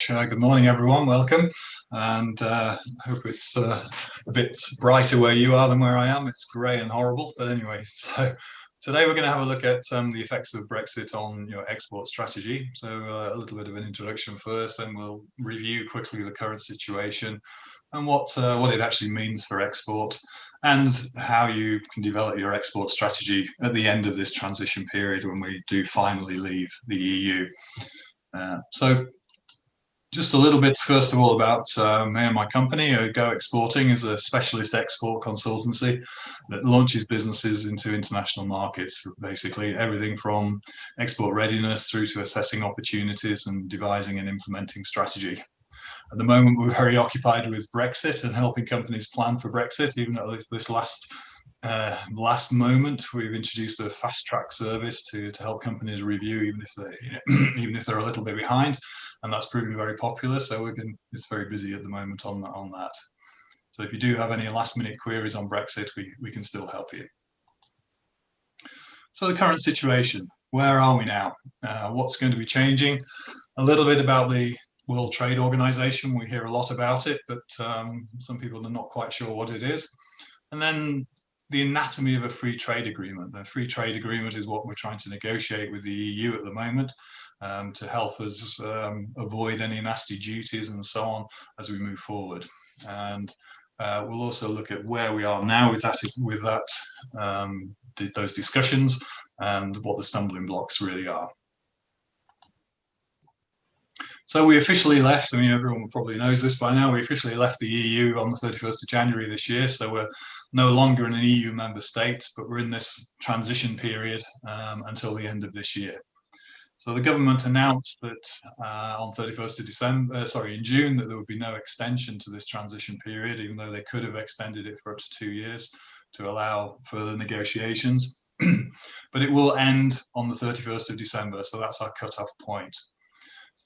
Good morning, everyone. Welcome. And hope it's a bit brighter where you are than where I am. It's grey and horrible. But anyway, so today we're going to have a look at the effects of Brexit on your export strategy. So a little bit of an introduction first, then we'll review quickly the current situation and what it actually means for export and how you can develop your export strategy at the end of this transition period when we do finally leave the EU. So just a little bit, first of all, about me and my company. Go Exporting is a specialist export consultancy that launches businesses into international markets, for basically everything from export readiness through to assessing opportunities and devising and implementing strategy. At the moment, we're very occupied with Brexit and helping companies plan for Brexit. Even at this last moment, we've introduced a fast track service to help companies review, even if they're a little bit behind, and that's proving very popular. So it's very busy at the moment on that. So if you do have any last minute queries on Brexit, we can still help you. So the current situation, where are we now? What's going to be changing? A little bit about the World Trade Organization. We hear a lot about it, but some people are not quite sure what it is. And then the anatomy of a free trade agreement. The free trade agreement is what we're trying to negotiate with the EU at the moment to help us avoid any nasty duties and so on as we move forward. And we'll also look at where we are now with those discussions and what the stumbling blocks really are. So we officially left, I mean, everyone probably knows this by now, we officially left the EU on the 31st of January this year. So we're no longer an EU member state, but we're in this transition period until the end of this year. So the government announced that on 31st of in June, that there would be no extension to this transition period, even though they could have extended it for up to 2 years to allow further negotiations. But it will end on the 31st of December, so that's our cut-off point.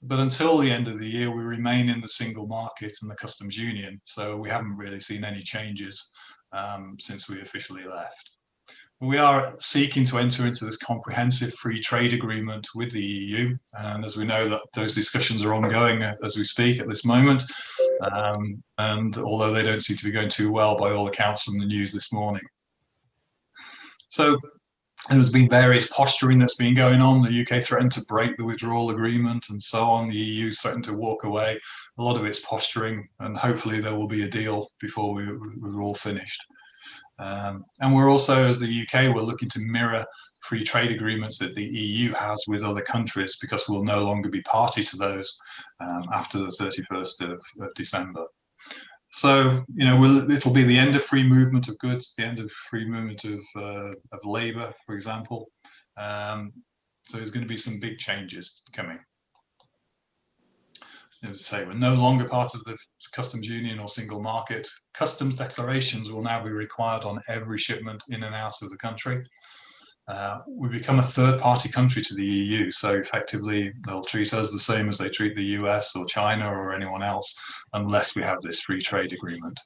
But until the end of the year, we remain in the single market and the customs union. So we haven't really seen any changes since we officially left. We are seeking to enter into this comprehensive free trade agreement with the EU. And as we know, that those discussions are ongoing as we speak at this moment. And although they don't seem to be going too well by all accounts from the news this morning. So there's been various posturing that's been going on. The UK threatened to break the withdrawal agreement and so on. The EU's threatened to walk away. A lot of it's posturing, and hopefully there will be a deal before we're all finished. And we're also, as the UK, we're looking to mirror free trade agreements that the EU has with other countries, because we'll no longer be party to those after the 31st of December. So, you know, it'll be the end of free movement of goods, the end of free movement of labour, for example. So there's going to be some big changes coming. As I say, we're no longer part of the customs union or single market. Customs declarations will now be required on every shipment in and out of the country. We become a third-party country to the EU, so effectively they'll treat us the same as they treat the US or China or anyone else, unless we have this free trade agreement.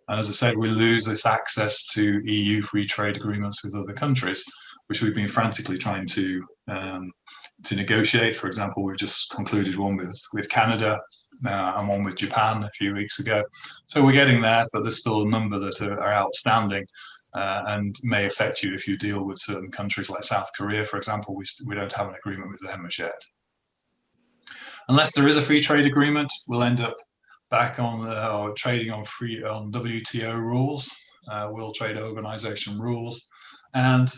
And as I said, we lose this access to EU free trade agreements with other countries, which we've been frantically trying to negotiate. For example, we've just concluded one with Canada and one with Japan a few weeks ago. So we're getting there, but there's still a number that are outstanding. And may affect you if you deal with certain countries like South Korea, for example. We don't have an agreement with them as yet. Unless there is a free trade agreement, we'll end up back on trading on WTO rules, World Trade Organization rules. And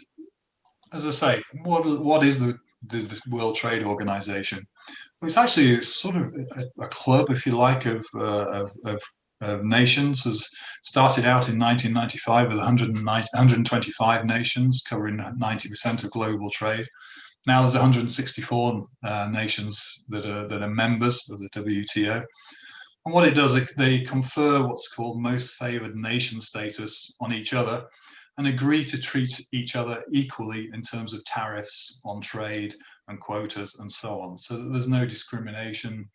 as I say, what is the World Trade Organization? Well, it's actually sort of a club, if you like, of nations. Has started out in 1995 with 125 nations covering 90% of global trade. Now there's 164 nations that are members of the WTO. And what it does, they confer what's called most favored nation status on each other and agree to treat each other equally in terms of tariffs on trade and quotas and so on. So that there's no discrimination,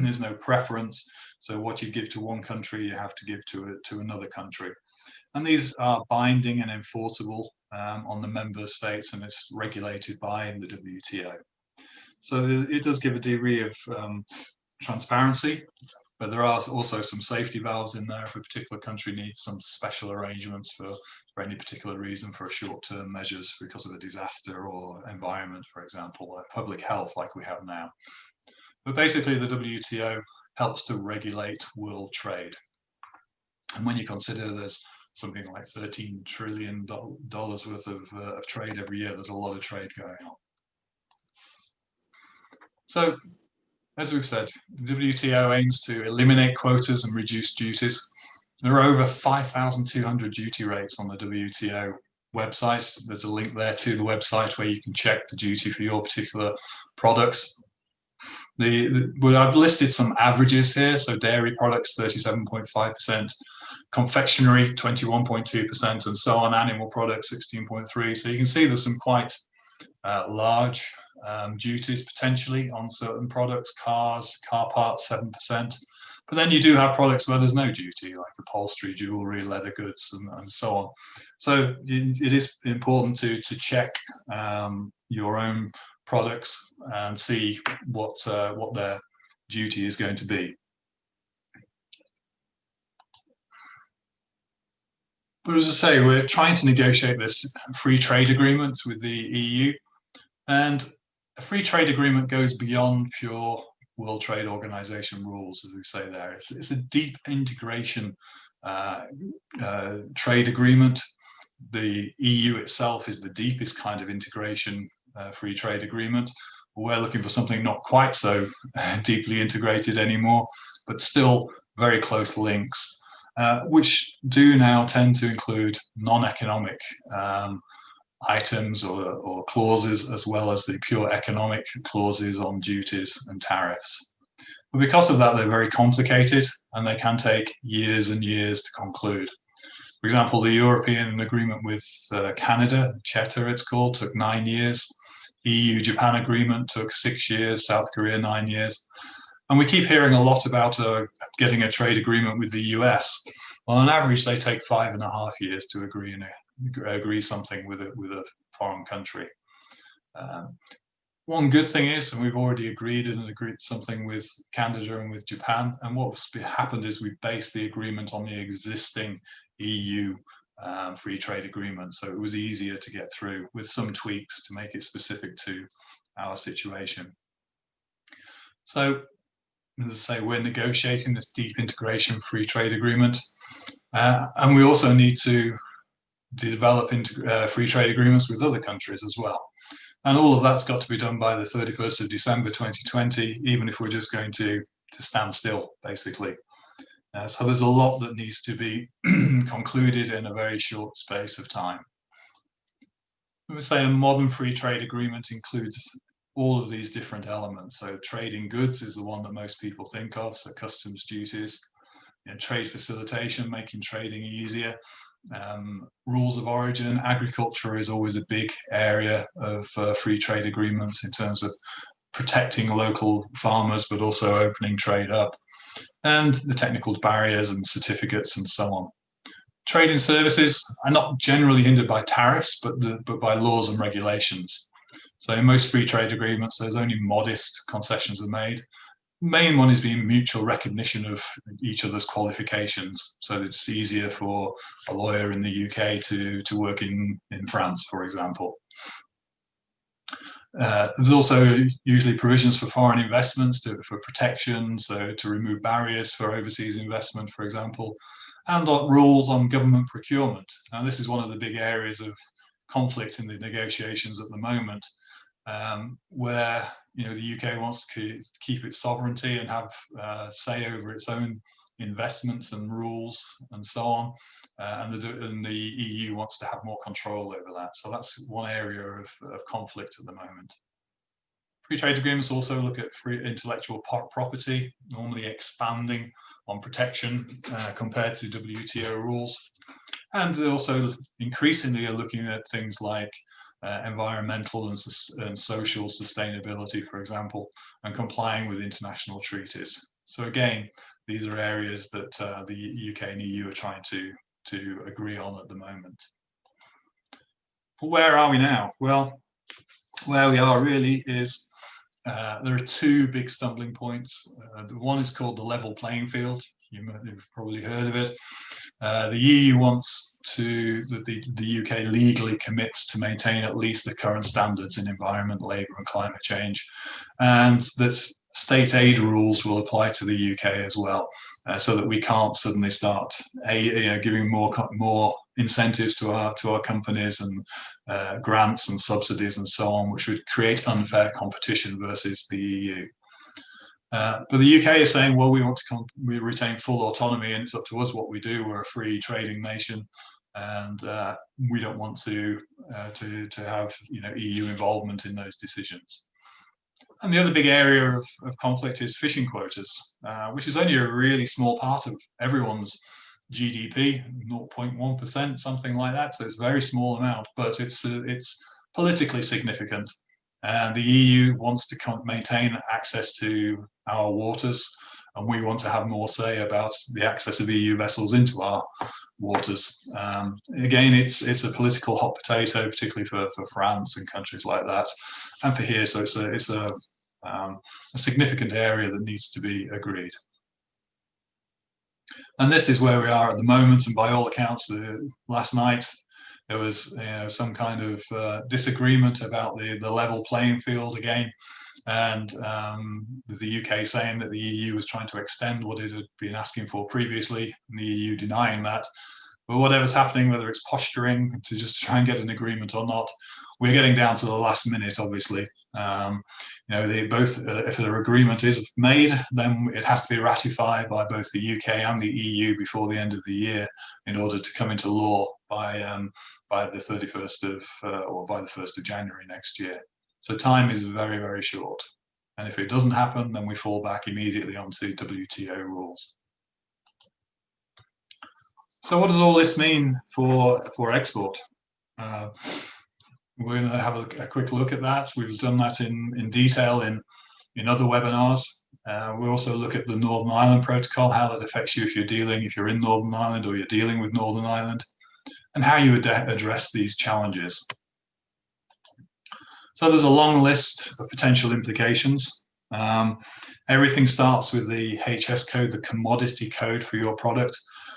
there's no preference. So what you give to one country, you have to give to another country. And these are binding and enforceable on the member states, and it's regulated by the WTO. So it does give a degree of transparency, but there are also some safety valves in there if a particular country needs some special arrangements for any particular reason, for a short-term measures because of a disaster or environment, for example, or public health like we have now. But basically the WTO helps to regulate world trade. And when you consider there's something like $13 trillion worth of trade every year, there's a lot of trade going on. So, as we've said, the WTO aims to eliminate quotas and reduce duties. There are over 5,200 duty rates on the WTO website. There's a link there to the website where you can check the duty for your particular products. Well, I've listed some averages here. So dairy products, 37.5%, confectionery, 21.2%, and so on. Animal products, 16.3%. So you can see there's some quite large duties potentially on certain products. Cars, car parts, 7%. But then you do have products where there's no duty, like upholstery, jewelry, leather goods, and so on. So it is important to check your own products and see what their duty is going to be. But as I say, we're trying to negotiate this free trade agreement with the EU, and a free trade agreement goes beyond pure World Trade Organization rules, as we say there. It's a deep integration trade agreement. The EU itself is the deepest kind of integration free trade agreement. We're looking for something not quite so deeply integrated anymore, but still very close links, which do now tend to include non-economic items or clauses, as well as the pure economic clauses on duties and tariffs. But because of that, they're very complicated and they can take years and years to conclude. For example, the European agreement with Canada, CETA it's called, took 9 years. EU-Japan agreement took 6 years, South Korea 9 years. And we keep hearing a lot about getting a trade agreement with the US. Well, on average, they take 5.5 years to agree something with a foreign country. One good thing is, and we've already agreed something with Canada and with Japan, and what's happened is we've based the agreement on the existing EU free trade agreement, so it was easier to get through with some tweaks to make it specific to our situation. So, as I say, we're negotiating this deep integration free trade agreement, and we also need to develop free trade agreements with other countries as well. And all of that's got to be done by the 31st of December 2020, even if we're just going to stand still, basically. So there's a lot that needs to be concluded in a very short space of time. Let me say a modern free trade agreement includes all of these different elements. So trading goods is the one that most people think of, so customs duties, trade facilitation, making trading easier, rules of origin. Agriculture is always a big area of free trade agreements in terms of protecting local farmers, but also opening trade up, and the technical barriers and certificates and so on. Trade in services are not generally hindered by tariffs, but by laws and regulations. So in most free trade agreements, there's only modest concessions are made. The main one is being mutual recognition of each other's qualifications, so it's easier for a lawyer in the UK to work in France, for example. There's also usually provisions for foreign investments for protection, so to remove barriers for overseas investment, for example, and rules on government procurement. Now, this is one of the big areas of conflict in the negotiations at the moment, where the UK wants to keep its sovereignty and have say over its own investments and rules and so on, and the EU wants to have more control over that. So that's one area of conflict at the moment. Free trade agreements also look at free intellectual property, normally expanding on protection compared to WTO rules. And they also increasingly are looking at things like environmental and social sustainability, for example, and complying with international treaties. So again, these are areas that the UK and EU are trying to agree on at the moment. But where are we now? Well, where we are really is there are two big stumbling points. One is called the level playing field. You've probably heard of it. The EU wants that the UK legally commits to maintain at least the current standards in environment, labour and climate change, and that state aid rules will apply to the UK as well, so that we can't suddenly start giving more incentives to our companies and grants and subsidies and so on, which would create unfair competition versus the EU. But the UK is saying, well, we want to retain full autonomy, and it's up to us what we do. We're a free trading nation, and we don't want to have EU involvement in those decisions. And the other big area of conflict is fishing quotas, which is only a really small part of everyone's GDP, 0.1%, something like that. So it's a very small amount, but it's politically significant. And the EU wants to maintain access to our waters, and we want to have more say about the access of EU vessels into our waters. Again, it's a political hot potato, particularly for France and countries like that, and for here. So it's a significant area that needs to be agreed. And this is where we are at the moment. And by all accounts, last night there was some kind of disagreement about the level playing field again. And the UK saying that the EU was trying to extend what it had been asking for previously, and the EU denying that. But whatever's happening, whether it's posturing to just try and get an agreement or not, we're getting down to the last minute, obviously. If an agreement is made, then it has to be ratified by both the UK and the EU before the end of the year in order to come into law by the 31st of or by the 1st of January next year. So time is very, very short. And if it doesn't happen, then we fall back immediately onto WTO rules. So what does all this mean for export? We're going to have a quick look at that. We've done that in detail in other webinars. We'll also look at the Northern Ireland Protocol, how that affects you if you're in Northern Ireland or you're dealing with Northern Ireland, and how you would address these challenges. So there's a long list of potential implications. Everything starts with the HS code, the commodity code for your product,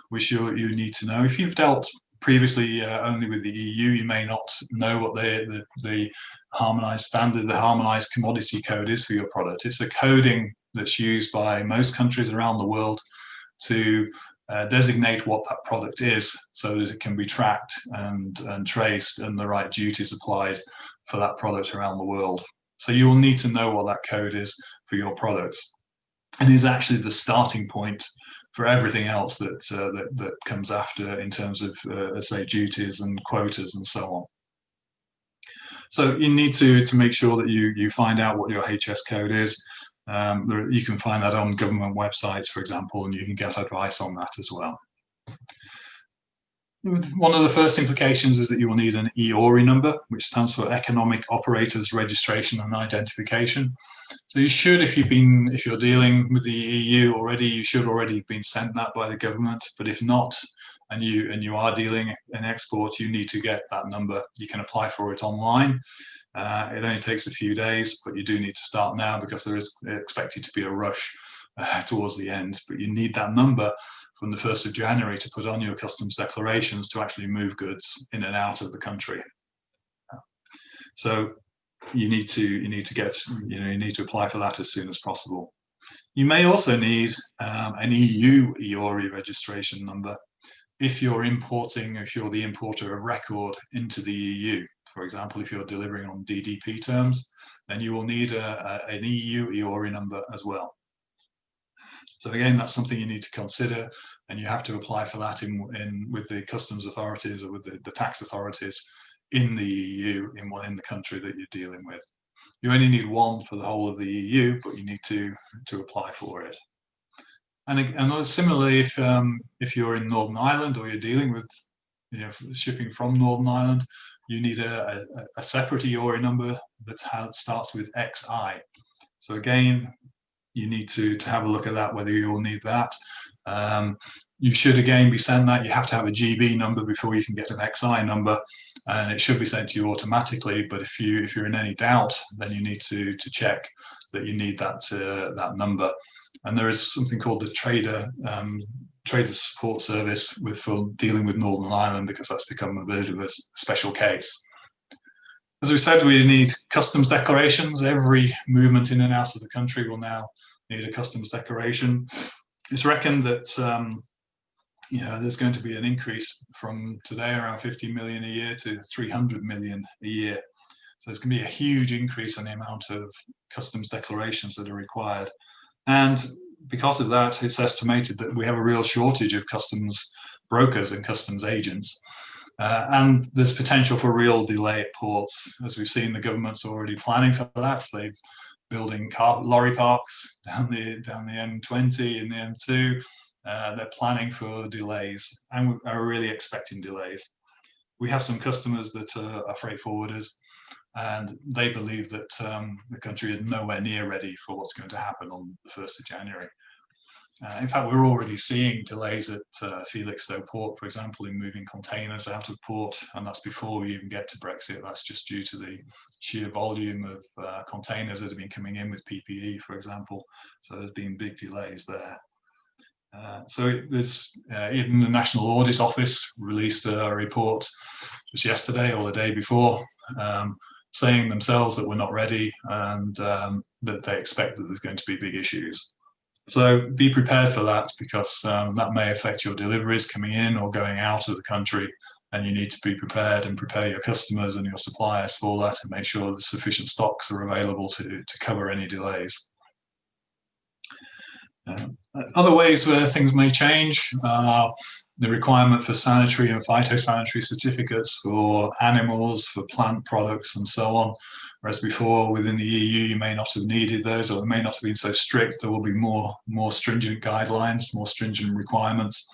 which you need to know. If you've dealt previously only with the EU, you may not know what the harmonized standard, the harmonized commodity code is for your product. It's a coding that's used by most countries around the world to designate what that product is, so that it can be tracked and traced and the right duties applied for that product around the world. So you will need to know what that code is for your products, and is actually the starting point for everything else that comes after in terms of, let's say, duties and quotas and so on. So you need to make sure that you find out what your HS code is. You can find that on government websites, for example, and you can get advice on that as well. One of the first implications is that you will need an EORE number, which stands for Economic Operators Registration and Identification. So you should, if you're dealing with the EU already, you should already have been sent that by the government. But if not, and you are dealing in export, you need to get that number. You can apply for it online. It only takes a few days, but you do need to start now because there is expected to be a rush towards the end. But you need that number from the 1st of January to put on your customs declarations to actually move goods in and out of the country. So you need to apply for that as soon as possible. You may also need an EU EORE registration number if you're the importer of record into the EU. For example, if you're delivering on DDP terms, then you will need an EU EORE number as well. So again, that's something you need to consider, and you have to apply for that with the customs authorities or with the tax authorities in the EU, in the country that you're dealing with. You only need one for the whole of the EU, but you need to apply for it. And similarly, if you're in Northern Ireland or you're dealing with shipping from Northern Ireland, you need a separate EORE number that starts with XI. So again, you need to have a look at that, whether you will need that. You should again be sent that. You have to have a GB number before you can get an XI number. and it should be sent to you automatically. But if you're in any doubt, then you need to check that you need that number. And there is something called the trader support service for dealing with Northern Ireland, because that's become a bit of a special case. As we said, we need customs declarations. Every movement in and out of the country will now need a customs declaration. It's reckoned that there's going to be an increase from today around 50 million a year to 300 million a year. So there's going to be a huge increase in the amount of customs declarations that are required. And because of that, it's estimated that we have a real shortage of customs brokers and customs agents. And there's potential for real delay at ports. As we've seen, the government's already planning for that. They've building lorry parks down the M20 and the M2. They're planning for delays and are really expecting delays. We have some customers that are freight forwarders, and they believe that the country is nowhere near ready for what's going to happen on the 1st of January. In fact, we're already seeing delays at Felixstowe Port, for example, in moving containers out of port, and that's before we even get to Brexit. That's just due to the sheer volume of containers that have been coming in with PPE, for example. So there's been big delays there. So there's even the National Audit Office released a report just yesterday or the day before, saying themselves that we're not ready, and that they expect that there's going to be big issues. So be prepared for that, because that may affect your deliveries coming in or going out of the country, and you need to be prepared and prepare your customers and your suppliers for that, and make sure that sufficient stocks are available to cover any delays. Other ways where things may change are the requirement for sanitary and phytosanitary certificates for animals, for plant products, and so on. Whereas before, within the EU, you may not have needed those, or it may not have been so strict. There will be more stringent guidelines, more stringent requirements,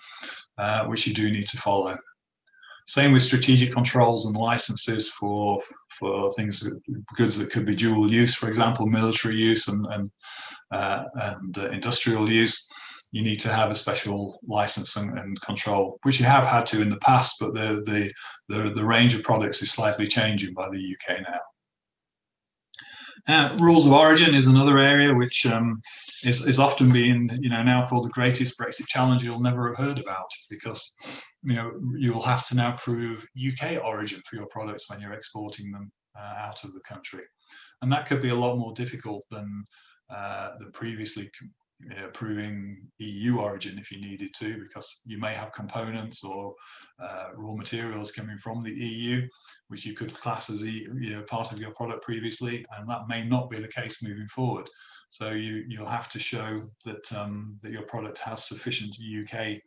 which you do need to follow. Same with strategic controls and licenses for things, goods that could be dual use, for example, military use and industrial use. You need to have a special license and control, which you have had to in the past, but the range of products is slightly changing by the UK now. Rules of origin is another area which is often being, now called the greatest Brexit challenge you'll never have heard about, because you'll have to now prove UK origin for your products when you're exporting them out of the country, and that could be a lot more difficult than previously proving EU origin if you needed to, because you may have components or raw materials coming from the EU, which you could class as part of your product previously, and that may not be the case moving forward. So you'll have to show that that your product has sufficient UK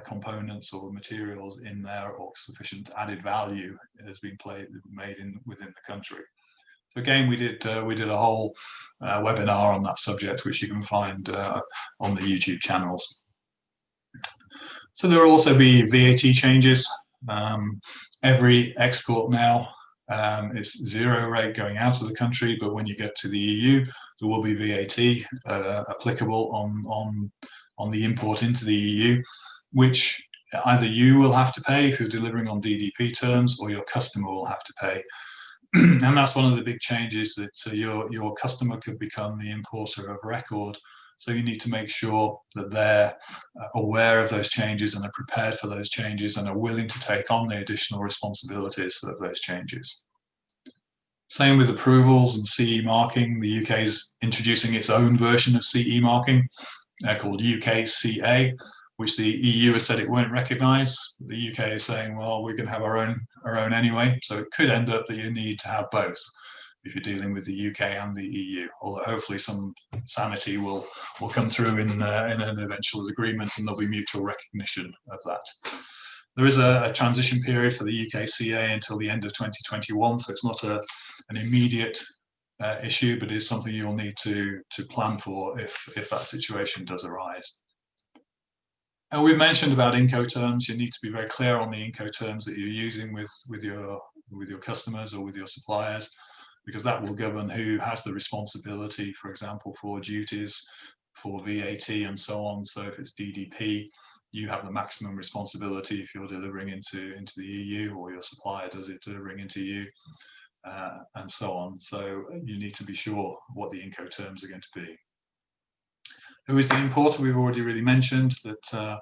components or materials in there, or sufficient added value has been made within the country. So again, we did a whole webinar on that subject, which you can find on the YouTube channels. So there will also be V80 changes. Every export now is zero rate going out of the country, but when you get to the EU, there will be VAT applicable on the import into the EU, which either you will have to pay if you're delivering on DDP terms, or your customer will have to pay. And that's one of the big changes, that your customer could become the importer of record. So you need to make sure that they're aware of those changes and are prepared for those changes and are willing to take on the additional responsibilities of those changes. Same with approvals and CE marking. The UK is introducing its own version of CE marking called UKCA, which the EU has said it won't recognise. The UK is saying, well, we're going to have our own anyway. So it could end up that you need to have both if you're dealing with the UK and the EU. Although hopefully some sanity will come through in an eventual agreement, and there'll be mutual recognition of that. There is a transition period for the UKCA until the end of 2021, so it's not an immediate issue, but is something you'll need to plan for if that situation does arise. And we've mentioned about Inco Terms. You need to be very clear on the Inco Terms that you're using with your customers or with your suppliers, because that will govern who has the responsibility, for example, for duties, for VAT and so on. So if it's DDP, you have the maximum responsibility if you're delivering into the EU, or your supplier does it delivering into you, and so on. So you need to be sure what the Inco terms are going to be. Who is the importer? We've already really mentioned that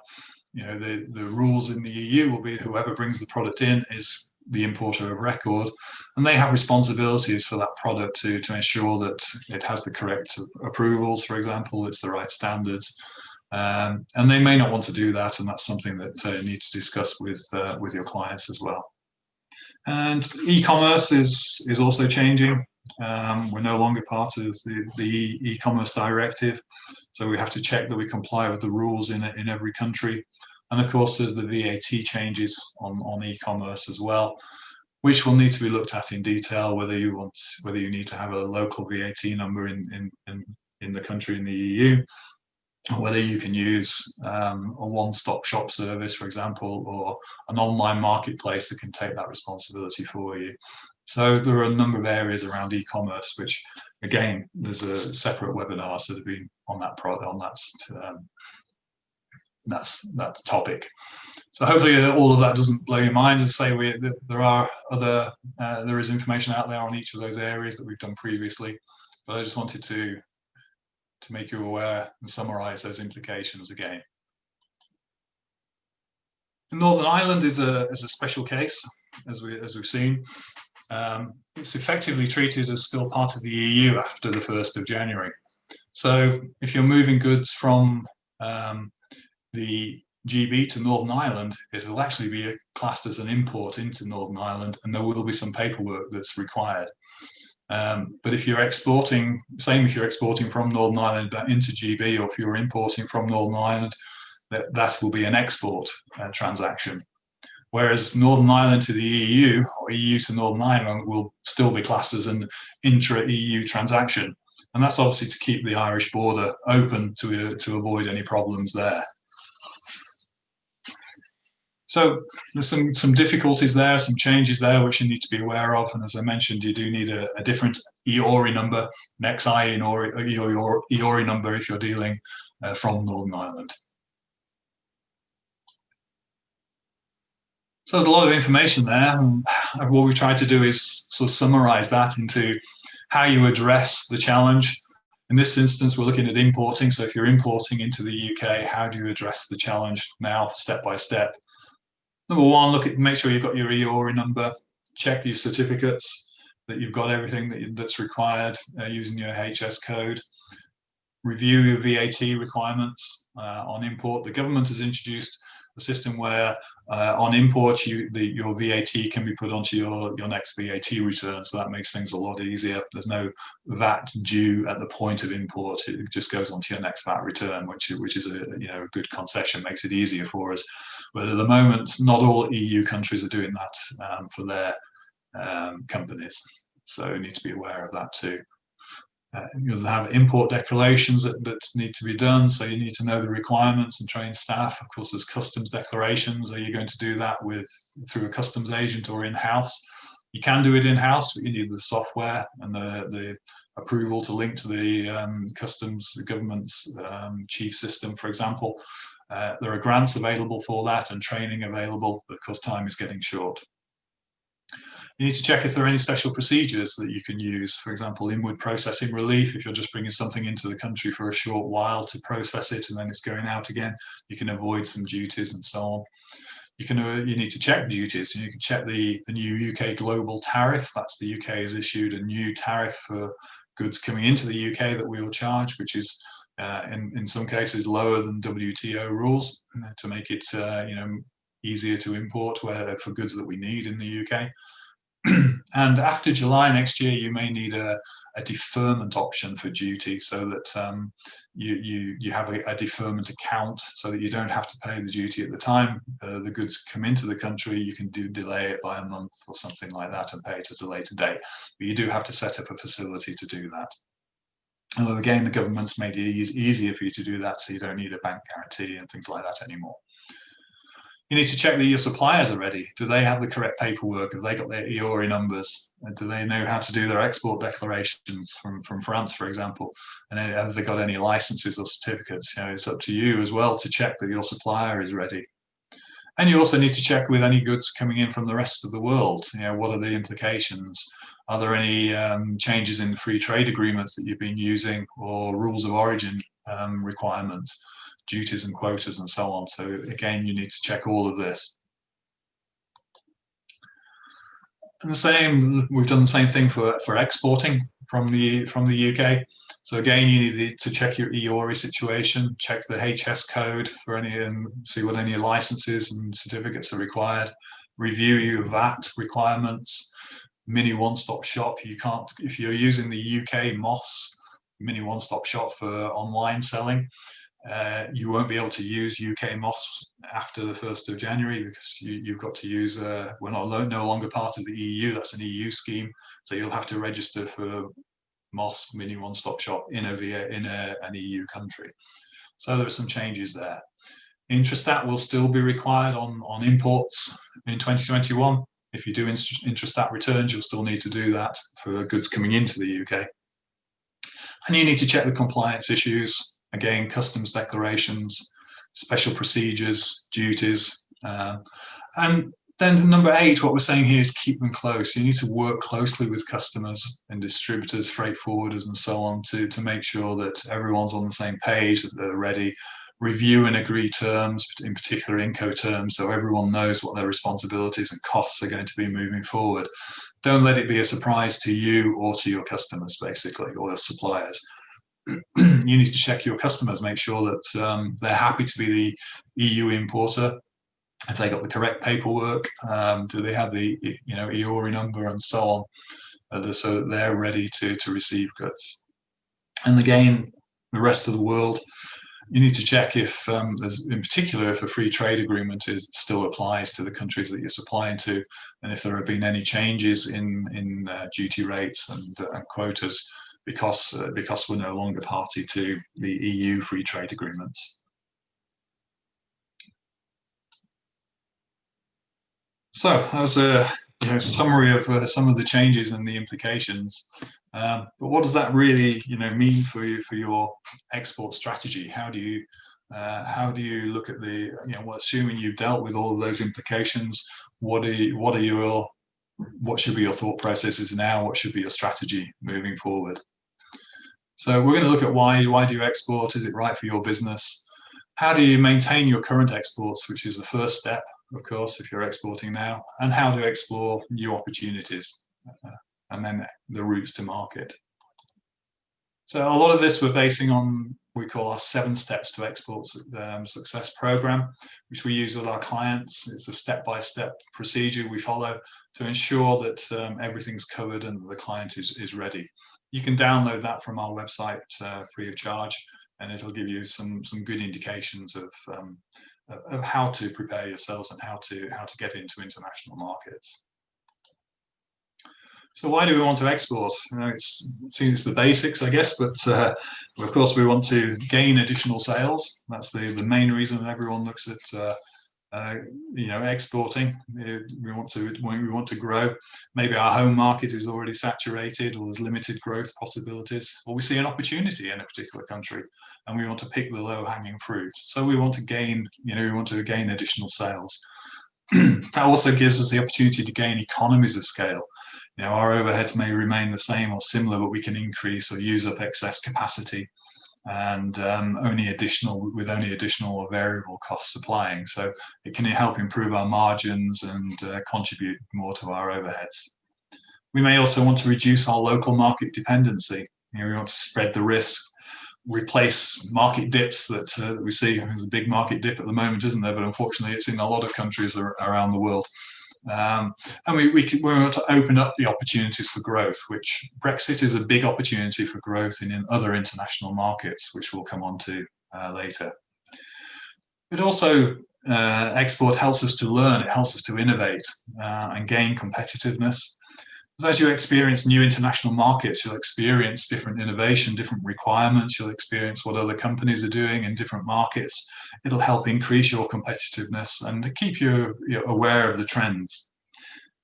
the rules in the EU will be whoever brings the product in is the importer of record, and they have responsibilities for that product to ensure that it has the correct approvals, for example, it's the right standards. And they may not want to do that, and that's something that you need to discuss with your clients as well. And e-commerce is also changing. We're no longer part of the e-commerce directive, so we have to check that we comply with the rules in every country. And of course, there's the V80 changes on e-commerce as well, which will need to be looked at in detail, whether you need to have a local V80 number in the country in the EU, or whether you can use a one-stop shop service, for example, or an online marketplace that can take that responsibility for you. So there are a number of areas around e-commerce, which, again, there's a separate webinar that have been on that that topic. So hopefully all of that doesn't blow your mind. As I say, there is information out there on each of those areas that we've done previously, but I just wanted to make you aware and summarize those implications again. Northern Ireland is a special case, as we've seen. It's effectively treated as still part of the EU after the 1st of January. So if you're moving goods from the GB to Northern Ireland, it will actually be classed as an import into Northern Ireland, and there will be some paperwork that's required. But if you're exporting, same if you're exporting from Northern Ireland back into GB, or if you're importing from Northern Ireland, that will be an export transaction. Whereas Northern Ireland to the EU, or EU to Northern Ireland, will still be classed as an intra-EU transaction. And that's obviously to keep the Irish border open to avoid any problems there. So there's some difficulties there, some changes there which you need to be aware of. And as I mentioned, you do need a different EORE number, an XI EORE number if you're dealing from Northern Ireland. So there's a lot of information there, and what we've tried to do is sort of summarize that into how you address the challenge. In this instance, we're looking at importing. So if you're importing into the UK, how do you address the challenge now, step by step? Number one, make sure you've got your EORE number, check your certificates, that you've got everything that's required using your HS code. Review your VAT requirements on import. The government has introduced a system where on import, your VAT can be put onto your next VAT return, so that makes things a lot easier. There's no VAT due at the point of import; it just goes onto your next VAT return, which is a good concession, makes it easier for us. But at the moment, not all EU countries are doing that for their companies, so you need to be aware of that too. You'll have import declarations that need to be done, so you need to know the requirements and train staff. Of course, there's customs declarations. Are you going to do that through a customs agent or in-house? You can do it in-house, but you need the software and the approval to link to the the government's chief system, for example. There are grants available for that and training available, but of course time is getting short. You need to check if there are any special procedures that you can use. For example, inward processing relief. If you're just bringing something into the country for a short while to process it and then it's going out again, you can avoid some duties and so on. You need to check duties. You can check the new UK global tariff. That's the UK has issued a new tariff for goods coming into the UK that we will charge, which is in some cases lower than WTO rules, to make it easier to import for goods that we need in the UK. And after July next year, you may need a deferment option for duty, so that you have a deferment account, so that you don't have to pay the duty at the time the goods come into the country. You can delay it by a month or something like that and pay it at a later date. But you do have to set up a facility to do that. Although again, the government's made it easier for you to do that, so you don't need a bank guarantee and things like that anymore. You need to check that your suppliers are ready. Do they have the correct paperwork? Have they got their EORE numbers? Do they know how to do their export declarations from France, for example? And have they got any licenses or certificates? It's up to you as well to check that your supplier is ready. And you also need to check with any goods coming in from the rest of the world. What are the implications? Are there any changes in free trade agreements that you've been using, or rules of origin requirements, duties and quotas and so on? So again, you need to check all of this. And we've done the same thing for exporting from the UK. So again, you need to check your EORE situation, check the HS code for any, and see what any licenses and certificates are required. Review your VAT requirements. Mini one-stop shop. You can't, if you're using the UK MOS, mini one-stop shop for online selling, you won't be able to use UK MOS after the 1st of January because you've got to use, we're no longer part of the EU, that's an EU scheme, so you'll have to register for MOS, mini one-stop shop, in an EU country. So there are some changes there. Intrastat will still be required on imports in 2021. If you do intrastat returns, you'll still need to do that for goods coming into the UK. And you need to check the compliance issues. Again, customs declarations, special procedures, duties. And then number 8, what we're saying here is keep them close. You need to work closely with customers and distributors, freight forwarders, and so on to make sure that everyone's on the same page, that they're ready. Review and agree terms, in particular Inco Terms, so everyone knows what their responsibilities and costs are going to be moving forward. Don't let it be a surprise to you or to your customers, basically, or your suppliers. You need to check your customers, make sure that they're happy to be the EU importer. Have they got the correct paperwork? Do they have the EORE number and so on, so that they're ready to receive goods? And again, the rest of the world, you need to check if, in particular, if a free trade agreement still applies to the countries that you're supplying to, and if there have been any changes in duty rates and quotas because we're no longer party to the EU free trade agreements. So that was a summary of some of the changes and the implications. But what does that really mean for your export strategy? How do you look at the assuming you've dealt with all of those implications? What should be your thought processes now? What should be your strategy moving forward? So we're going to look at why do you export? Is it right for your business? How do you maintain your current exports, which is the first step, of course, if you're exporting now, and how to explore new opportunities, and then the routes to market. So a lot of this we're basing on what we call our 7 steps to export success program, which we use with our clients. It's a step-by-step procedure we follow to ensure that everything's covered and the client is ready. You can download that from our website free of charge, and it'll give you some good indications of how to prepare yourselves and how to get into international markets. So why do we want to export? It seems the basics, I guess, but of course we want to gain additional sales. That's the main reason everyone looks at exporting. We want to grow. Maybe our home market is already saturated, or there's limited growth possibilities, or we see an opportunity in a particular country and we want to pick the low-hanging fruit. So we want to gain, additional sales. That also gives us the opportunity to gain economies of scale. Our overheads may remain the same or similar, but we can increase or use up excess capacity, and only additional or variable costs supplying. So it can help improve our margins and contribute more to our overheads. We may also want to reduce our local market dependency. We want to spread the risk, replace market dips that we see. There's a big market dip at the moment, isn't there? But unfortunately, it's in a lot of countries around the world. And we want to open up the opportunities for growth, which Brexit is a big opportunity for growth in other international markets, which we'll come on to later. But also, export helps us to learn, it helps us to innovate and gain competitiveness. As you experience new international markets, you'll experience different innovation, different requirements, you'll experience what other companies are doing in different markets. It'll help increase your competitiveness and keep you aware of the trends.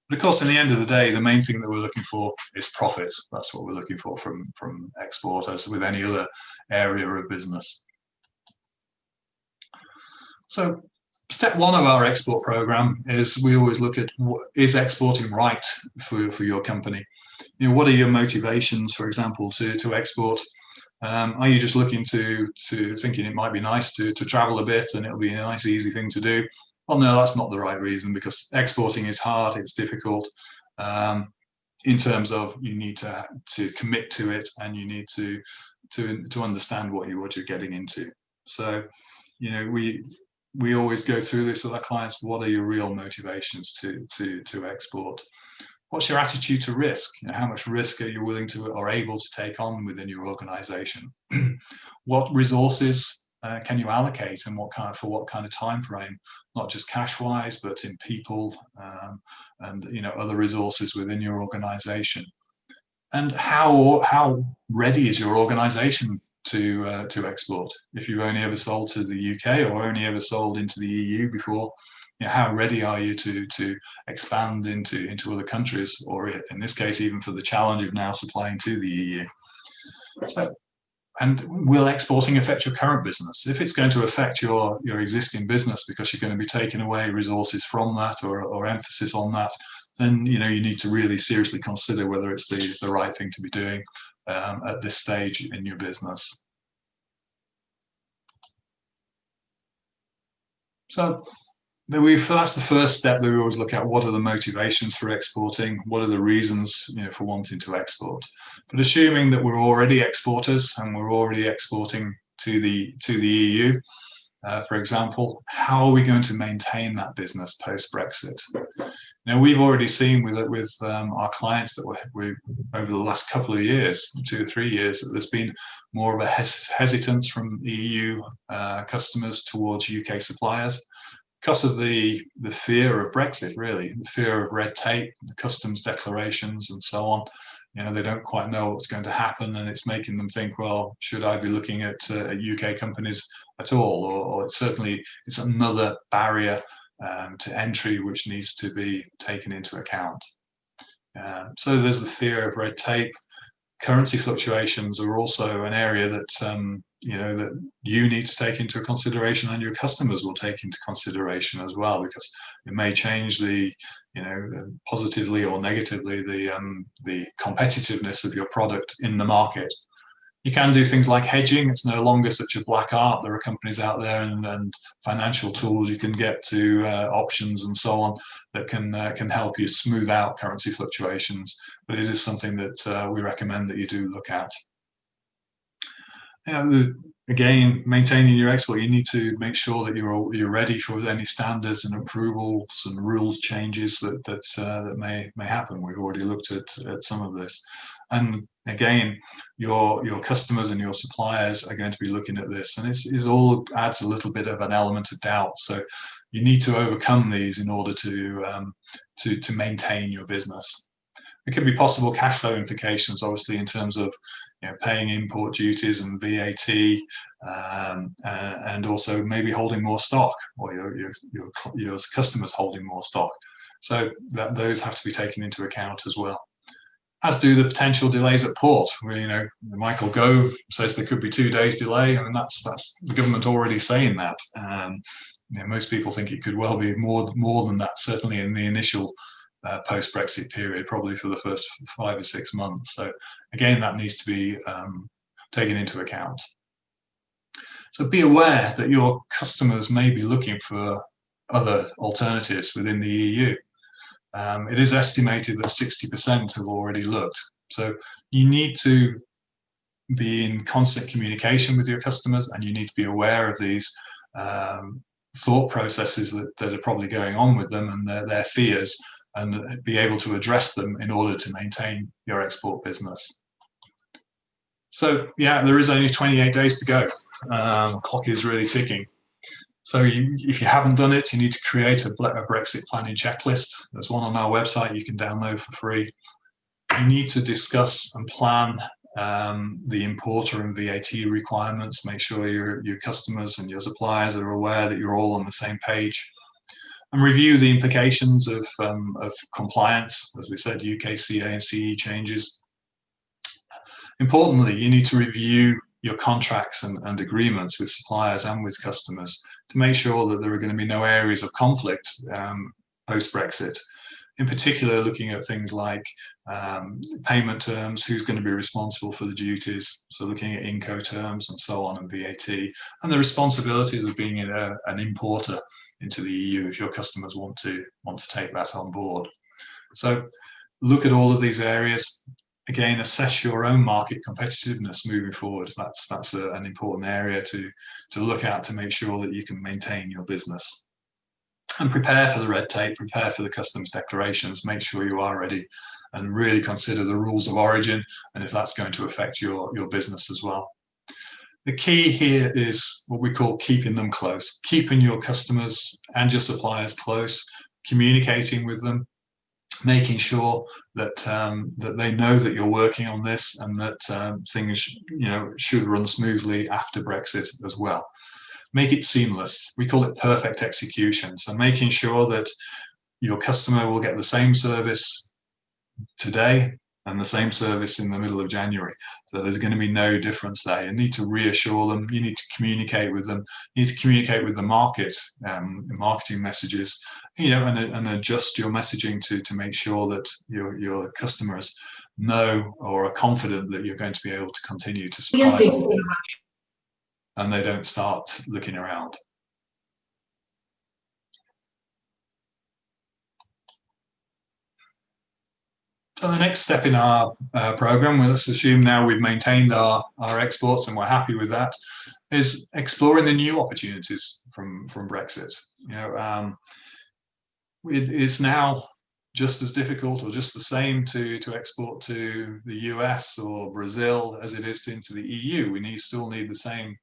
But of course, in the end of the day, the main thing that we're looking for is profit. That's what we're looking for from export, as with any other area of business. So step one of our export program is we always look at is exporting right for your company. What are your motivations, for example, to export? Are you just looking to thinking it might be nice to travel a bit and it'll be a nice, easy thing to do? Well, no, that's not the right reason, because exporting is hard, it's difficult. In terms of you need to commit to it, and you need to understand what you're getting into. So, we always go through this with our clients. What are your real motivations to export? What's your attitude to risk? How much risk are you willing to or able to take on within your organization? What resources can you allocate, and for what kind of time frame? Not just cash wise, but in people and other resources within your organization. And how ready is your organization to export? If you've only ever sold to the UK or only ever sold into the EU before, how ready are you to expand into other countries, or in this case, even for the challenge of now supplying to the EU? So, and will exporting affect your current business? If it's going to affect your existing business because you're going to be taking away resources from that or emphasis on that, then you need to really seriously consider whether it's the right thing to be doing at this stage in your business. So that's the first step that we always look at. What are the motivations for exporting? What are the reasons for wanting to export? But assuming that we're already exporters and we're already exporting to the EU, for example, how are we going to maintain that business post-Brexit? We've already seen with our clients that we over the last couple of years, 2 or 3 years, that there's been more of a hesitance from EU customers towards UK suppliers because of the fear of Brexit, really, the fear of red tape, the customs declarations, and so on. They don't quite know what's going to happen, and it's making them think, well, should I be looking at UK companies at all? Or it's another barrier to entry which needs to be taken into account. So there's the fear of red tape. Currency fluctuations are also an area that that you need to take into consideration, and your customers will take into consideration as well, because it may change positively or negatively the competitiveness of your product in the market. You can do things like hedging. It's no longer such a black art. There are companies out there and financial tools you can get to, options and so on, that can help you smooth out currency fluctuations. But it is something that we recommend that you do look at. Again, maintaining your export, you need to make sure that you're ready for any standards and approvals and rules changes that may happen. We've already looked at some of this. And again, your customers and your suppliers are going to be looking at this, and it all adds a little bit of an element of doubt. So you need to overcome these in order to maintain your business. There could be possible cash flow implications, obviously, in terms of paying import duties and VAT, and also maybe holding more stock, or your customers holding more stock. So those have to be taken into account as well. As do the potential delays at port, where Michael Gove says there could be 2 days delay. I mean, that's the government already saying that. Most people think it could well be more than that, certainly in the initial post-Brexit period, probably for the first 5 or 6 months. So again, that needs to be taken into account. So be aware that your customers may be looking for other alternatives within the EU. It is estimated that 60% have already looked. So you need to be in constant communication with your customers, and you need to be aware of these thought processes that are probably going on with them, and their fears, and be able to address them in order to maintain your export business. So yeah, there is only 28 days to go. The clock is really ticking. So if you haven't done it, you need to create a Brexit planning checklist. There's one on our website you can download for free. You need to discuss and plan the importer and VAT requirements. Make sure your customers and your suppliers are aware that you're all on the same page. And review the implications of compliance, as we said, UKCA and CE changes. Importantly, you need to review your contracts and agreements with suppliers and with customers to make sure that there are going to be no areas of conflict post-Brexit. In particular, looking at things like payment terms, who's going to be responsible for the duties, so looking at Inco Terms and so on, and VAT, and the responsibilities of being an importer into the EU if your customers want to take that on board. So look at all of these areas. Again, assess your own market competitiveness moving forward. That's an important area to look at to make sure that you can maintain your business. And prepare for the red tape, prepare for the customs declarations, make sure you are ready, and really consider the rules of origin and if that's going to affect your business as well. The key here is what we call keeping them close, keeping your customers and your suppliers close, communicating with them, making sure that that they know that you're working on this and that things should run smoothly after Brexit as well. Make it seamless. We call it perfect execution. So making sure that your customer will get the same service today and the same service in the middle of January. So there's going to be no difference there. You need to reassure them. You need to communicate with them. You need to communicate with the market, marketing messages, and adjust your messaging to make sure that your customers know or are confident that you're going to be able to continue to supply them, and they don't start looking around. So the next step in our program, well, let's assume now we've maintained our exports and we're happy with that, is exploring the new opportunities from Brexit. It's now just as difficult or just the same to export to the US or Brazil as it is into the EU. We still need the same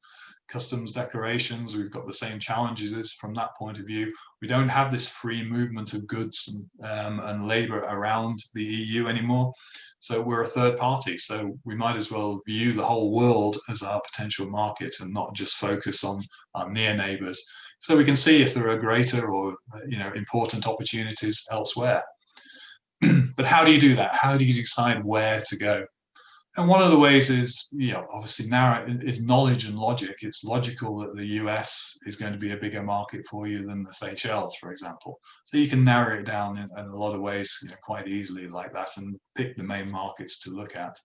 customs declarations. We've got the same challenges from that point of view. We don't have this free movement of goods and labor around the EU anymore. So we're a third party. So we might as well view the whole world as our potential market and not just focus on our near neighbors. So we can see if there are greater or important opportunities elsewhere. But how do you do that? How do you decide where to go? And one of the ways is, obviously narrow is knowledge and logic. It's logical that the US is going to be a bigger market for you than the Seychelles, for example. So you can narrow it down in a lot of ways quite easily like that and pick the main markets to look at.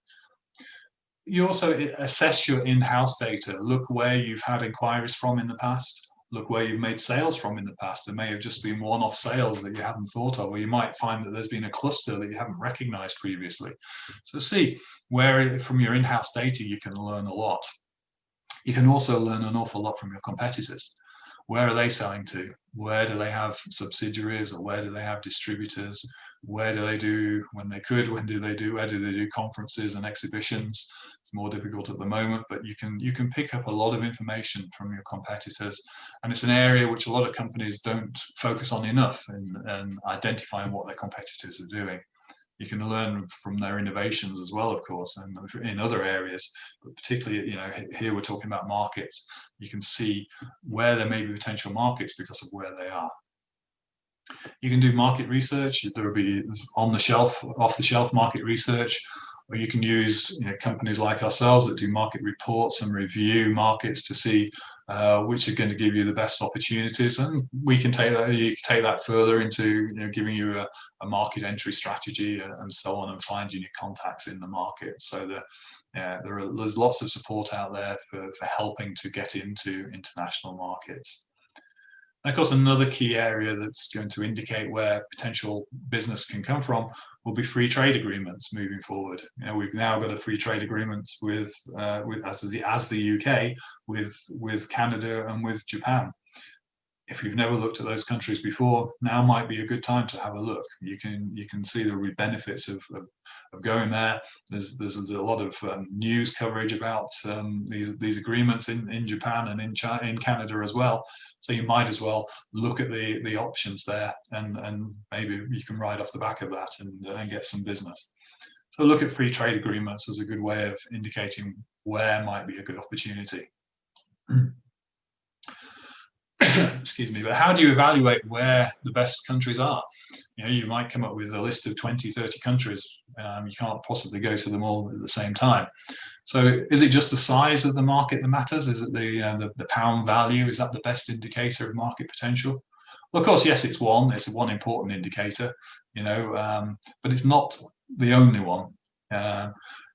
You also assess your in-house data. Look where you've had inquiries from in the past. Look where you've made sales from in the past. There may have just been one-off sales that you hadn't thought of, or you might find that there's been a cluster that you haven't recognized previously. So see where from your in-house data you can learn a lot. You can also learn an awful lot from your competitors. Where are they selling to? Where do they have subsidiaries, or where do they have distributors? Where do they do when they could? When do they do? Where do they do conferences and exhibitions? It's more difficult at the moment, but you can pick up a lot of information from your competitors, and it's an area which a lot of companies don't focus on enough in identifying what their competitors are doing. You can learn from their innovations as well, of course, and in other areas, but particularly, here we're talking about markets. You can see where there may be potential markets because of where they are. You can do market research. There will be off-the-shelf market research, or you can use companies like ourselves that do market reports and review markets to see which are going to give you the best opportunities, and we can take that further into giving you a market entry strategy and so on, and finding your contacts in the market. So there's lots of support out there for helping to get into international markets. And of course, another key area that's going to indicate where potential business can come from will be free trade agreements moving forward. We've now got a free trade agreement with as the UK with Canada and with Japan. If you've never looked at those countries before, now might be a good time to have a look. You can see the benefits of going there. There's a lot of news coverage about these agreements in Japan and in Canada as well. So you might as well look at the options there, and maybe you can ride off the back of that and get some business. So look at free trade agreements as a good way of indicating where might be a good opportunity. Excuse me, but how do you evaluate where the best countries are? You know, you might come up with a list of 20, 30 countries. You can't possibly go to them all at the same time. So is it just the size of the market that matters? Is it the pound value? Is that the best indicator of market potential? Well, of course, yes, it's one important indicator, you know, but it's not the only one.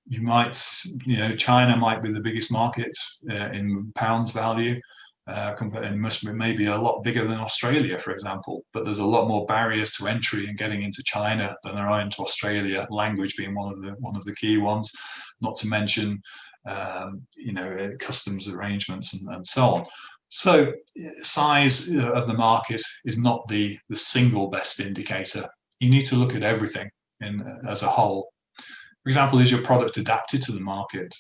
You might, you know, China might be the biggest market in pounds value, and maybe a lot bigger than Australia, for example. But there's a lot more barriers to entry in getting into China than there are into Australia. Language being one of the key ones, not to mention, you know, customs arrangements and so on. So size of the market is not the single best indicator. You need to look at everything as a whole. For example, is your product adapted to the market?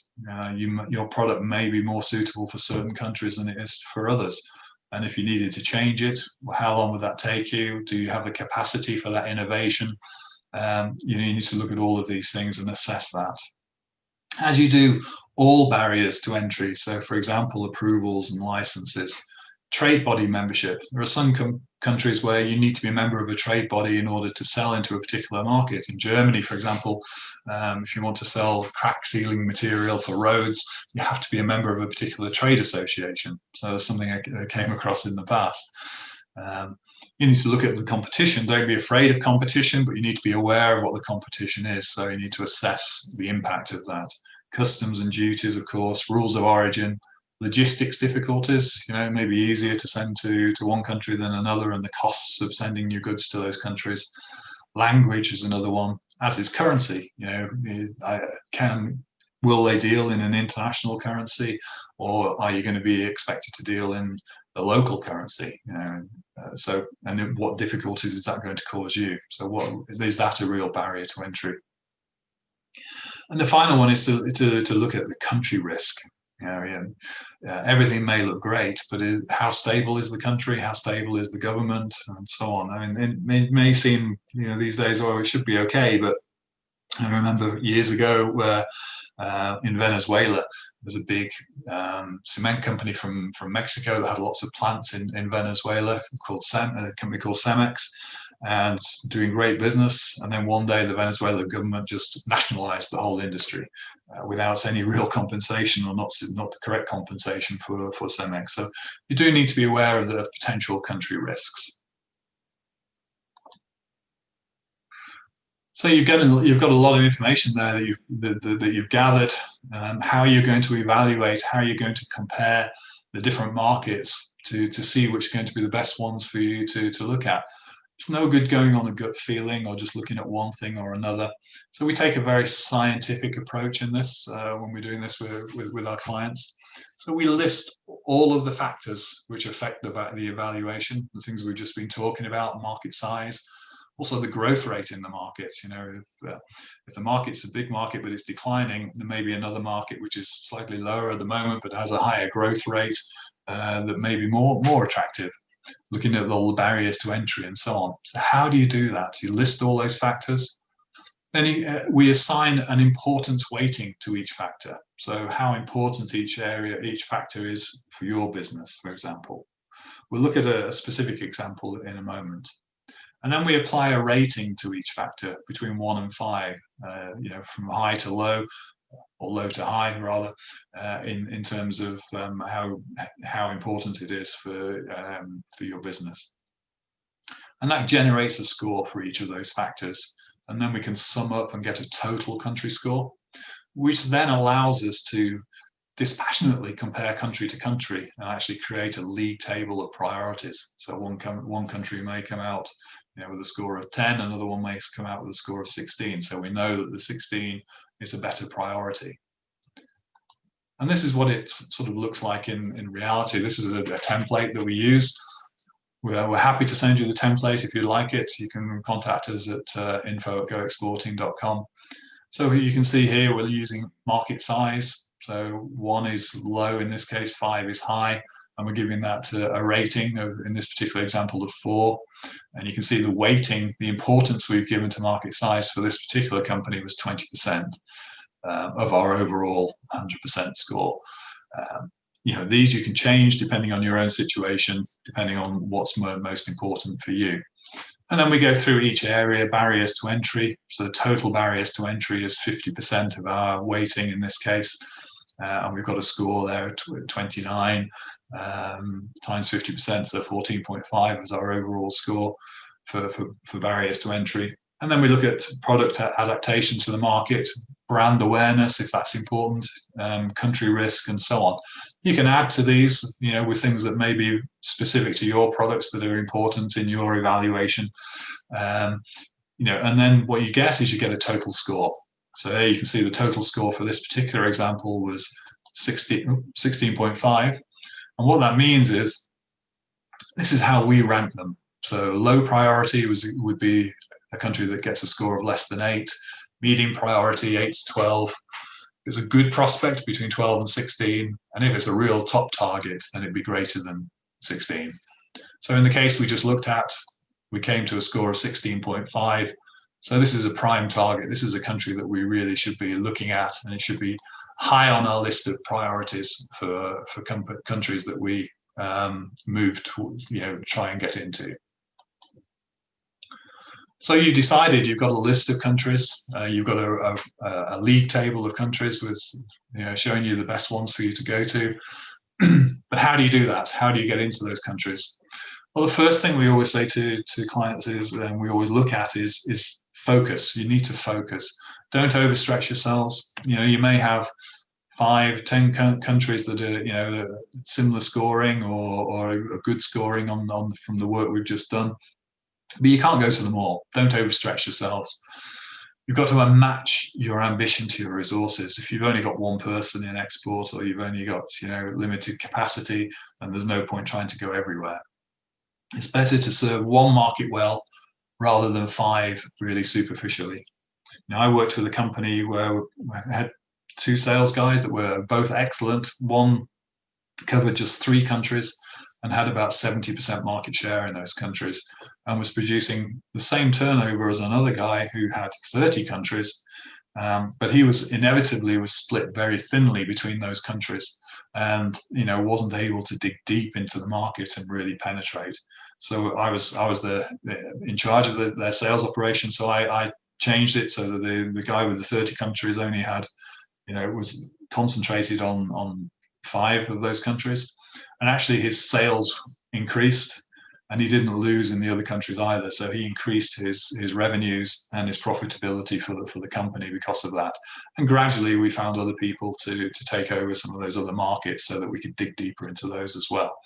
Your product may be more suitable for certain countries than it is for others. And if you needed to change it, how long would that take you? Do you have the capacity for that innovation? You need to look at all of these things and assess that. As you do all barriers to entry, so for example, approvals and licenses, trade body membership. There are some countries where you need to be a member of a trade body in order to sell into a particular market. In Germany, for example, if you want to sell crack sealing material for roads, you have to be a member of a particular trade association. So that's something I came across in the past. You need to look at the competition. Don't be afraid of competition, but you need to be aware of what the competition is. So you need to assess the impact of that. Customs and duties, of course, rules of origin, logistics difficulties. You know, it may be easier to send to one country than another, and the costs of sending your goods to those countries. Language is another one, as is currency. You know, will they deal in an international currency, or are you going to be expected to deal in the local currency? You know, and what difficulties is that going to cause you? So is that a real barrier to entry? And the final one is to look at the country risk. You know, everything may look great, but how stable is the country? How stable is the government, and so on? I mean, it may seem, you know, these days, oh, it should be okay, but I remember years ago where in Venezuela, there's a big cement company from Mexico that had lots of plants in Venezuela called a company called Cemex, and doing great business. And then one day the Venezuelan government just nationalized the whole industry without any real compensation, or not the correct compensation for Cemex. So you do need to be aware of the potential country risks. So you've got a lot of information there that you've gathered. How you're going to evaluate, how you're going to compare the different markets to see which are going to be the best ones for you to look at. It's no good going on a gut feeling or just looking at one thing or another. So we take a very scientific approach in this when we're doing this with our clients. So we list all of the factors which affect the evaluation, the things we've just been talking about, market size, also the growth rate in the market. You know, if the market's a big market but it's declining, there may be another market which is slightly lower at the moment but has a higher growth rate that may be more attractive. Looking at all the barriers to entry and so on. So how do you do that? You list all those factors. Then we assign an importance weighting to each factor. So how important each factor is for your business, for example. We'll look at a specific example in a moment. And then we apply a rating to each factor between 1 and 5, you know, from high to low, or low to high rather, in terms of how important it is for your business. And that generates a score for each of those factors. And then we can sum up and get a total country score, which then allows us to dispassionately compare country to country and actually create a league table of priorities. So one country may come out, you know, with a score of 10, another one may come out with a score of 16. So we know that the 16 is a better priority. And this is what it sort of looks like in reality. This is a template that we use. We're happy to send you the template if you like it. You can contact us at info@goexporting.com. So you can see here we're using market size. So 1 is low in this case, 5 is high. and we're giving that a rating of, in this particular example, of 4. And you can see the weighting, the importance we've given to market size for this particular company was 20% of our overall 100% score. These you can change depending on your own situation, depending on what's most important for you. And then we go through each area, barriers to entry. So the total barriers to entry is 50% of our weighting in this case. And we've got a score there at 29 times 50%, so 14.5 is our overall score for barriers to entry. And then we look at product adaptation to the market, brand awareness, if that's important, country risk, and so on. You can add to these, with things that may be specific to your products that are important in your evaluation. And then what you get is you get a total score. So there you can see the total score for this particular example was 16.5. And what that means is this is how we rank them. So low priority would be a country that gets a score of less than 8. Medium priority, 8 to 12. It's a good prospect between 12 and 16. And if it's a real top target, then it'd be greater than 16. So in the case we just looked at, we came to a score of 16.5. So this is a prime target. This is a country that we really should be looking at, and it should be high on our list of priorities for countries that we move to, try and get into. So you've decided, you've got a list of countries, you've got a league table of countries with, showing you the best ones for you to go to. But how do you do that? How do you get into those countries? Well, the first thing we always say to clients is, and we always look at is focus. You need to focus. Don't overstretch yourselves. You may have 5, 10 countries that are, similar scoring or a good scoring from the work we've just done. But you can't go to them all. Don't overstretch yourselves. You've got to match your ambition to your resources. If you've only got one person in export, or you've only got limited capacity, then there's no point trying to go everywhere. It's better to serve one market well rather than 5 really superficially. I worked with a company where I had 2 sales guys that were both excellent. One covered just 3 countries and had about 70% market share in those countries, and was producing the same turnover as another guy who had 30 countries, but he was split very thinly between those countries, and wasn't able to dig deep into the market and really penetrate. So I was in charge of their sales operation, so I changed it so that the guy with the 30 countries only had, was concentrated on 5 of those countries, and actually his sales increased, and he didn't lose in the other countries either. So he increased his revenues and his profitability for the company because of that. And gradually we found other people to take over some of those other markets so that we could dig deeper into those as well.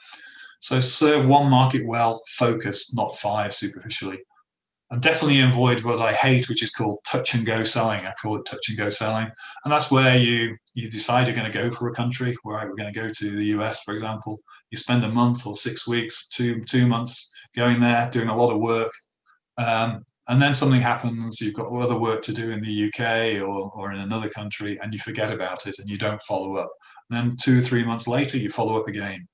So serve one market well, focus, not 5 superficially. And definitely avoid what I hate, which is called touch and go selling. I call it touch and go selling. And that's where you decide you're going to go for a country. Where we're going to go to the US, for example. You spend a month or 6 weeks, two months going there, doing a lot of work. And then something happens, you've got other work to do in the UK or in another country, and you forget about it and you don't follow up. And then 2 or 3 months later, you follow up again.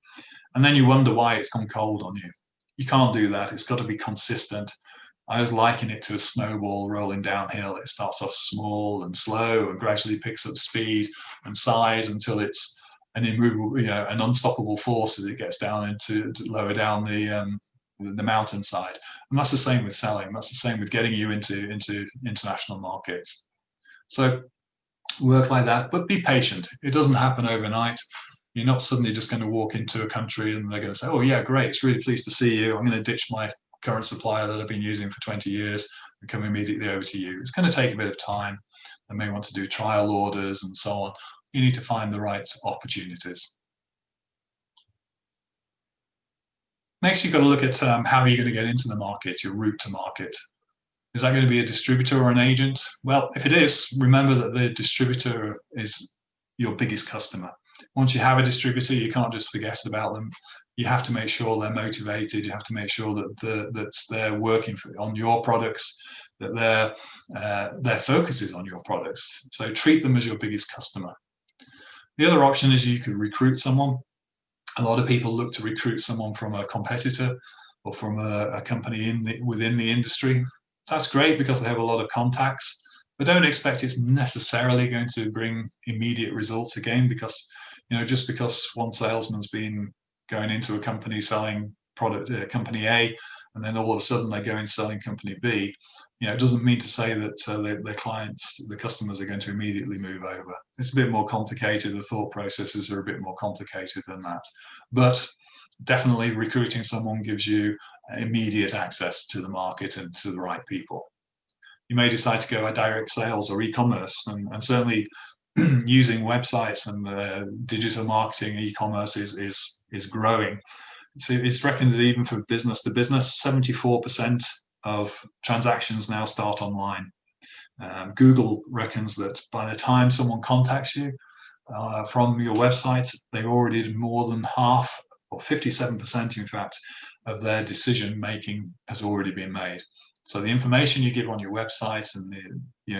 And then you wonder why it's gone cold on you. You can't do that. It's got to be consistent. I was liking it to a snowball rolling downhill. It starts off small and slow and gradually picks up speed and size until it's an immovable, an unstoppable force as it gets down into lower down the mountainside. And that's the same with selling. That's the same with getting you into international markets. So work like that, but be patient. It doesn't happen overnight. You're not suddenly just going to walk into a country and they're going to say, "Oh yeah, great, it's really pleased to see you. I'm going to ditch my current supplier that I've been using for 20 years and come immediately over to you." It's going to take a bit of time. They may want to do trial orders and so on. You need to find the right opportunities. Next, you've got to look at how you're going to get into the market, your route to market. Is that going to be a distributor or an agent? Well, if it is, remember that the distributor is your biggest customer. Once you have a distributor, you can't just forget about them. You have to make sure they're motivated. You have to make sure that they're working on your products, that their focus is on your products. So treat them as your biggest customer. The other option is you could recruit someone. A lot of people look to recruit someone from a competitor or from a company within the industry. That's great because they have a lot of contacts, but don't expect it's necessarily going to bring immediate results again, because just because one salesman's been going into a company selling product company A, and then all of a sudden they go in selling company B, it doesn't mean to say that their clients, the customers, are going to immediately move over. It's a bit more complicated. The thought processes are a bit more complicated than that. But definitely recruiting someone gives you immediate access to the market and to the right people. You may decide to go by direct sales or e-commerce, and certainly using websites and digital marketing, e-commerce is growing. So it's reckoned that even for business to business, 74% of transactions now start online. Google reckons that by the time someone contacts you from your website, they've already did more than half, or 57% in fact, of their decision making has already been made. So the information you give on your website and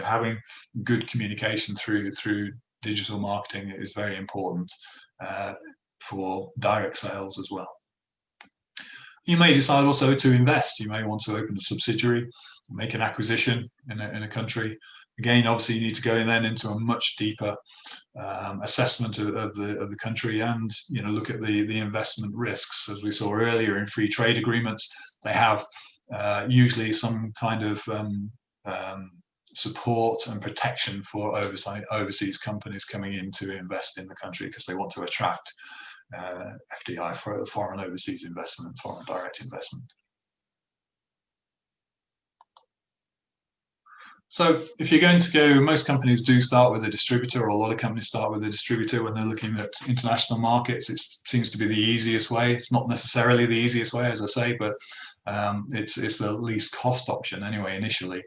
having good communication through digital marketing is very important for direct sales as well. You may decide also to invest. You may want to open a subsidiary, make an acquisition in a country. Again, obviously, you need to go in then into a much deeper assessment of the country, and look at the investment risks. As we saw earlier in free trade agreements, they have usually some kind of support and protection for overseas companies coming in to invest in the country, because they want to attract FDI, for foreign overseas investment, foreign direct investment. So if you're going to go, most companies do start with a distributor, or a lot of companies start with a distributor when they're looking at international markets. It seems to be the easiest way. It's not necessarily the easiest way, as I say, but it's the least cost option anyway, initially.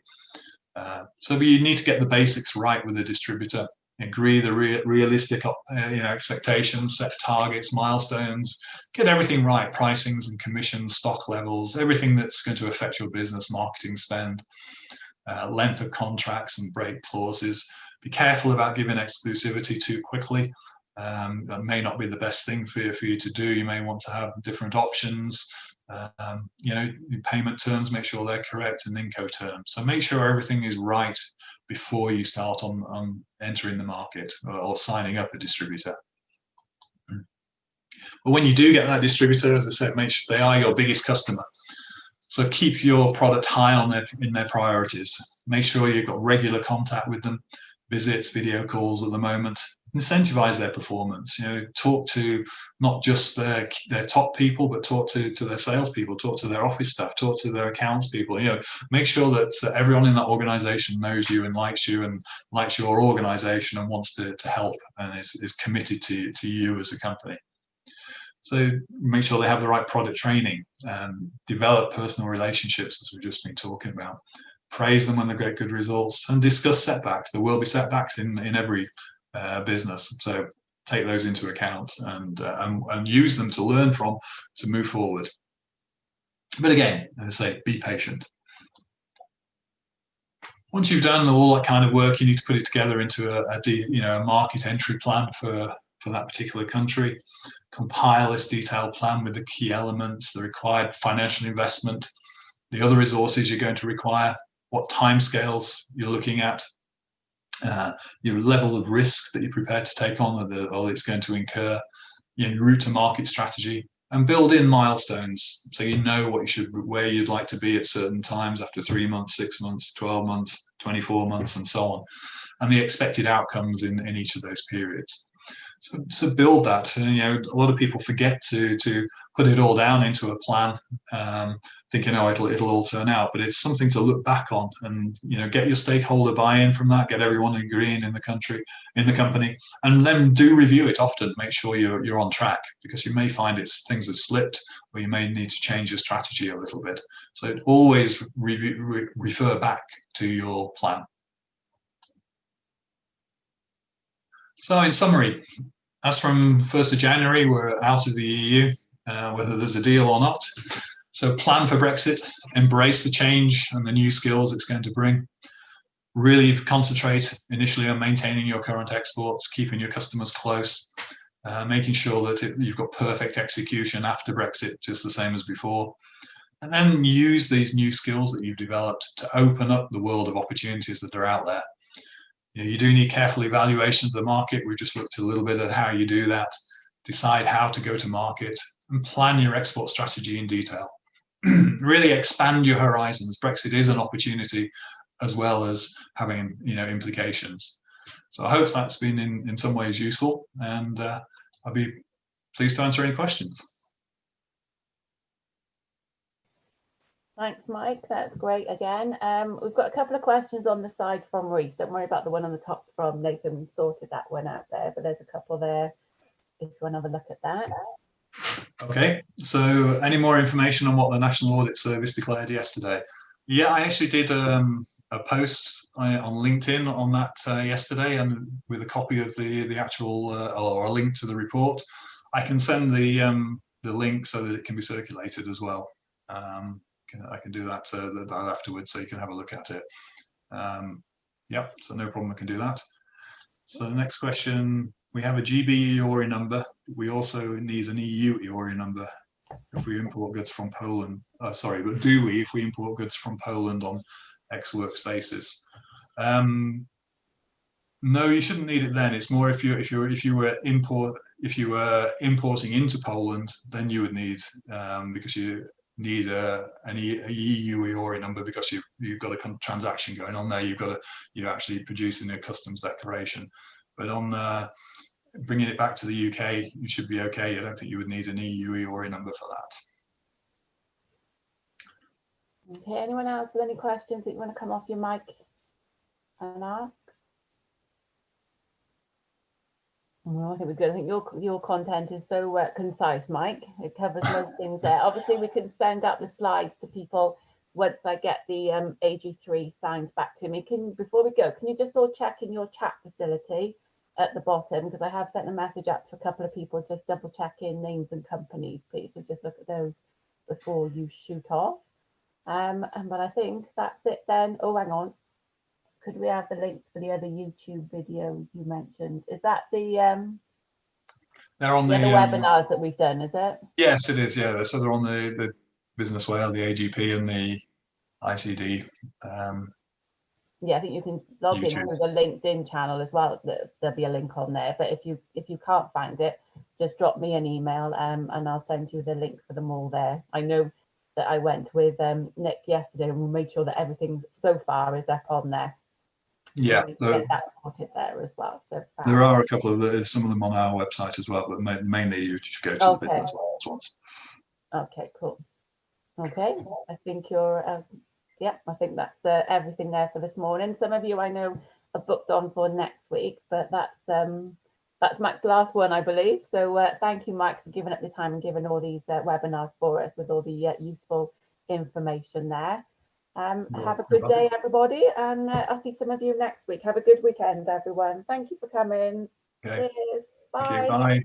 So you need to get the basics right with a distributor. Agree the realistic expectations, set targets, milestones, get everything right, pricings and commissions, stock levels, everything that's going to affect your business, marketing spend, length of contracts and break clauses. Be careful about giving exclusivity too quickly. That may not be the best thing for you to do. You may want to have different options. Payment terms, make sure they're correct, and Inco terms. So make sure everything is right before you start on entering the market or signing up a distributor. But when you do get that distributor, as I said, make sure they are your biggest customer. So keep your product high in their priorities. Make sure you've got regular contact with them, visits, video calls at the moment. Incentivize their performance. Talk to not just their top people, but talk to their salespeople, talk to their office staff, talk to their accounts people. Make sure that everyone in that organization knows you and likes your organization and wants to help and is committed to you as a company. So make sure they have the right product training, develop personal relationships, as we've just been talking about. Praise them when they get good results, and discuss setbacks. There will be setbacks in every business, so take those into account and use them to learn from, to move forward. But again, as I say, be patient. Once you've done all that kind of work, you need to put it together into a market entry plan for that particular country. Compile this detailed plan with the key elements, the required financial investment, the other resources you're going to require, what timescales you're looking at, your level of risk that you're prepared to take on, or it's going to incur, route to market strategy, and build in milestones so you know where you'd like to be at certain times after 3 months, 6 months, 12 months, 24 months, and so on, and the expected outcomes in each of those periods. So build that. A lot of people forget to put it all down into a plan, thinking, it'll all turn out. But it's something to look back on, and get your stakeholder buy-in from that. Get everyone agreeing in the company, and then do review it often. Make sure you're on track, because you may find things have slipped, or you may need to change your strategy a little bit. So always refer back to your plan. So in summary, as from 1st of January, we're out of the EU, whether there's a deal or not. So plan for Brexit, embrace the change and the new skills it's going to bring. Really concentrate initially on maintaining your current exports, keeping your customers close, making sure that you've got perfect execution after Brexit, just the same as before. And then use these new skills that you've developed to open up the world of opportunities that are out there. You do need careful evaluation of the market. We've just looked a little bit at how you do that, decide how to go to market, and plan your export strategy in detail. Really expand your horizons. Brexit is an opportunity as well as having implications. So I hope that's been in some ways useful, and I'll be pleased to answer any questions. Thanks, Mike. That's great again. We've got a couple of questions on the side from Reese. Don't worry about the one on the top from Nathan. We sorted that one out there, but there's a couple there if you want to have a look at that. Okay, so any more information on what the National Audit Service declared yesterday? Yeah, I actually did a post on LinkedIn on that yesterday, and with a copy of the actual or a link to the report. I can send the link so that it can be circulated as well. I can do that afterwards, so you can have a look at it. Yep, so no problem, I can do that. So the next question, we have a GB EORE number. We also need an EU EORE number if we import goods from Poland. Sorry, but do we if we import goods from Poland on Ex Works basis? No, you shouldn't need it then. It's more if you were importing into Poland, then you would need because you need an EU EORE number because you've got a transaction going on there. You're actually producing a customs declaration. But on bringing it back to the UK, you should be okay. I don't think you would need an EU EORE number for that. Okay, anyone else with any questions that you want to come off your mic and ask? Well, I think we're good. I think your content is so concise, Mike. It covers most things there. Obviously, we can send up the slides to people once I get the AG3 signed back to me. Before we go, can you just all check in your chat facility at the bottom, because I have sent a message out to a couple of people, just double check in names and companies, please. So just look at those before you shoot off. But I think that's it then. Oh, hang on. Could we have the links for the other YouTube videos you mentioned? Is that the they're on the webinars that we've done, is it? Yes, it is. Yeah, so they're on the Business Whale, the AGP, and the ICD. Yeah, I think you can log YouTube. in through the LinkedIn channel as well. There'll be a link on there. But if you can't find it, just drop me an email and I'll send you the link for them all there. I know that I went with Nick yesterday and we made sure that everything so far is up on there. Yeah, get that sorted there as well. So there are a couple of some of them on our website as well, but mainly you should go to the Business Whales ones. Okay, cool. Okay, I think you're. Yeah, I think that's everything there for this morning. Some of you I know are booked on for next week, but that's Mike's last one, I believe. So thank you, Mike, for giving up the time and giving all these webinars for us with all the useful information there. Have a good day, everybody, and I'll see some of you next week. Have a good weekend, everyone. Thank you for coming. Okay. Cheers. Bye. Thank you. Bye.